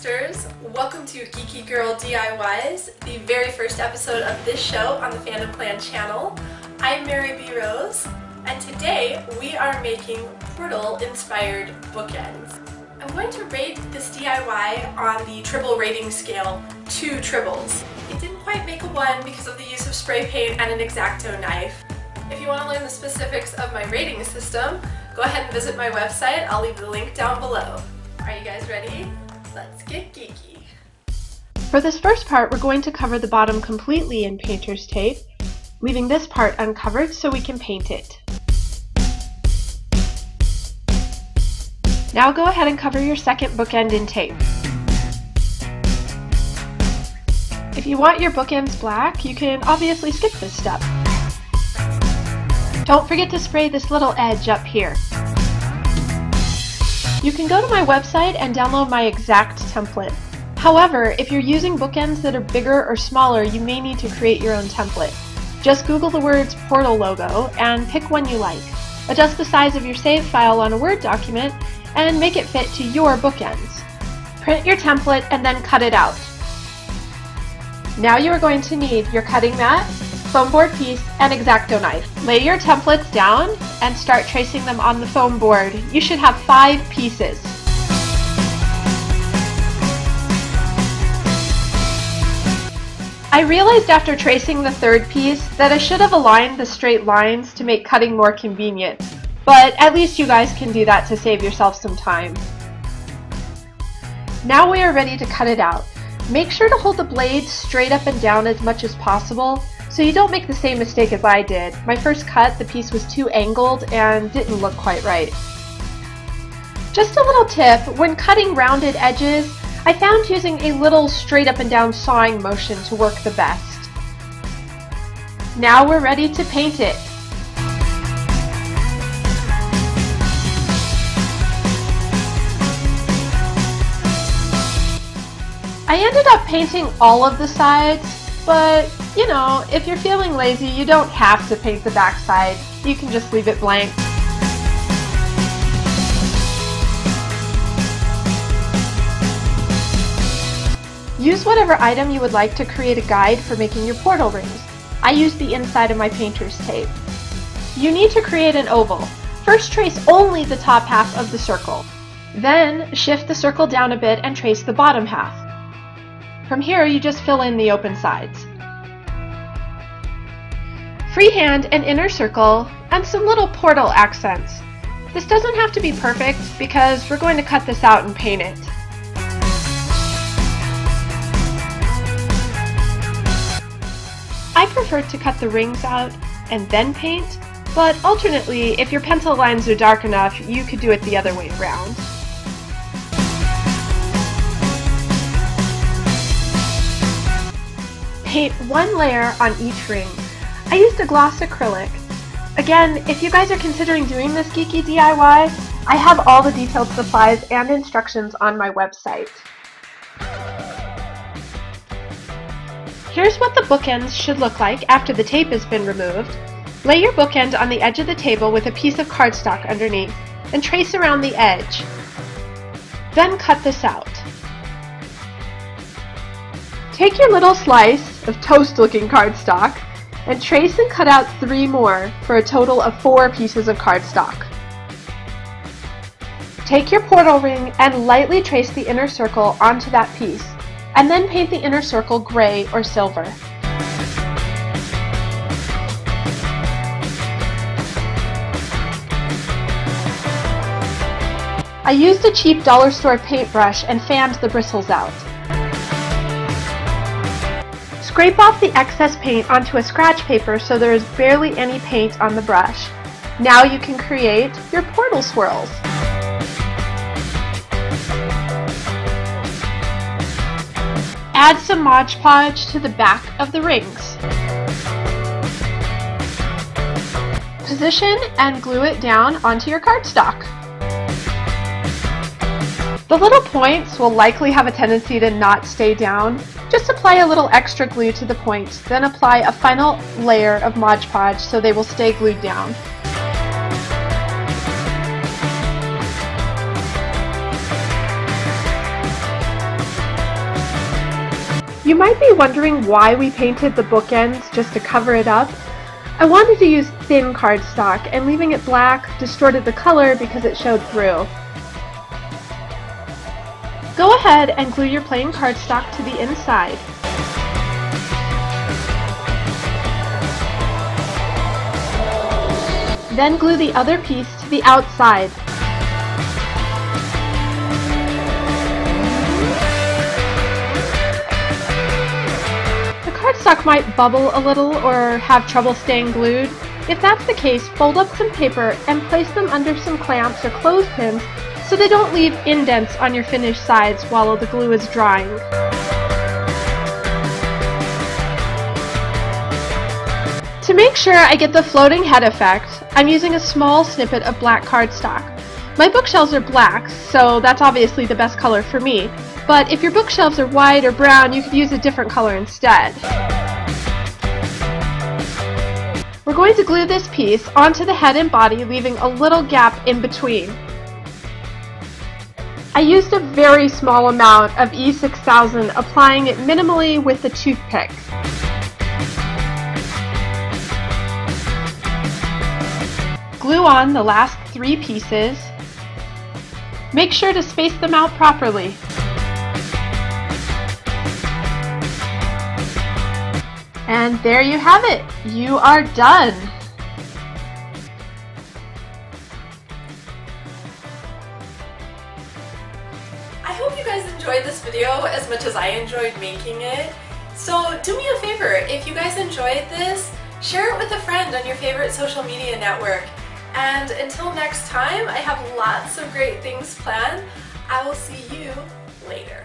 Fandomasters. Welcome to Geeky Girl DIYs, the very first episode of this show on the Fandom Clan channel. I'm Mary B. Rose, and today we are making Portal-inspired bookends. I'm going to rate this DIY on the Tribble rating scale, 2 tribbles. It didn't quite make a 1 because of the use of spray paint and an X-Acto knife. If you want to learn the specifics of my rating system, go ahead and visit my website. I'll leave the link down below. Are you guys ready? Let's get geeky. For this first part, we're going to cover the bottom completely in painter's tape, leaving this part uncovered so we can paint it. Now go ahead and cover your second bookend in tape. If you want your bookends black, you can obviously skip this step. Don't forget to spray this little edge up here. You can go to my website and download my exact template. However, if you're using bookends that are bigger or smaller, you may need to create your own template. Just Google the words Portal logo and pick one you like. Adjust the size of your save file on a Word document and make it fit to your bookends. Print your template and then cut it out. Now you are going to need your cutting mat, foam board piece, and X-Acto knife. Lay your templates down and start tracing them on the foam board. You should have 5 pieces. I realized after tracing the 3rd piece that I should have aligned the straight lines to make cutting more convenient, but at least you guys can do that to save yourself some time. Now we are ready to cut it out. Make sure to hold the blade straight up and down as much as possible, so you don't make the same mistake as I did. My first cut, the piece was too angled and didn't look quite right. Just a little tip, when cutting rounded edges, I found using a little straight up and down sawing motion to work the best. Now we're ready to paint it. I ended up painting all of the sides, but you know, if you're feeling lazy, you don't have to paint the back side. You can just leave it blank. Use whatever item you would like to create a guide for making your portal rings. I used the inside of my painter's tape. You need to create an oval. First trace only the top half of the circle. Then shift the circle down a bit and trace the bottom half. From here you just fill in the open sides. Freehand an inner circle and some little portal accents. This doesn't have to be perfect because we're going to cut this out and paint it. I prefer to cut the rings out and then paint, but alternately, if your pencil lines are dark enough, you could do it the other way around. Paint 1 layer on each ring. I used a gloss acrylic. Again, if you guys are considering doing this geeky DIY, I have all the detailed supplies and instructions on my website. Here's what the bookends should look like after the tape has been removed. Lay your bookend on the edge of the table with a piece of cardstock underneath and trace around the edge. Then cut this out. Take your little slice of toast-looking cardstock and trace and cut out 3 more for a total of 4 pieces of cardstock. Take your portal ring and lightly trace the inner circle onto that piece, and then paint the inner circle gray or silver. I used a cheap dollar store paintbrush and fanned the bristles out. Scrape off the excess paint onto a scratch paper so there is barely any paint on the brush. Now you can create your portal swirls. Add some Mod Podge to the back of the rings. Position and glue it down onto your cardstock. The little points will likely have a tendency to not stay down. Just apply a little extra glue to the points, then apply a final layer of Mod Podge so they will stay glued down. You might be wondering why we painted the bookends just to cover it up. I wanted to use thin cardstock, and leaving it black distorted the color because it showed through. Go ahead and glue your plain cardstock to the inside. Then glue the other piece to the outside. The cardstock might bubble a little or have trouble staying glued. If that's the case, fold up some paper and place them under some clamps or clothespins so they don't leave indents on your finished sides while the glue is drying. To make sure I get the floating head effect, I'm using a small snippet of black cardstock. My bookshelves are black, so that's obviously the best color for me, but if your bookshelves are white or brown, you could use a different color instead. We're going to glue this piece onto the head and body, leaving a little gap in between. I used a very small amount of E6000, applying it minimally with a toothpick. Glue on the last 3 pieces. Make sure to space them out properly. And there you have it! You are done! I hope you guys enjoyed this video as much as I enjoyed making it. So do me a favor, if you guys enjoyed this, share it with a friend on your favorite social media network. And until next time, I have lots of great things planned. I will see you later.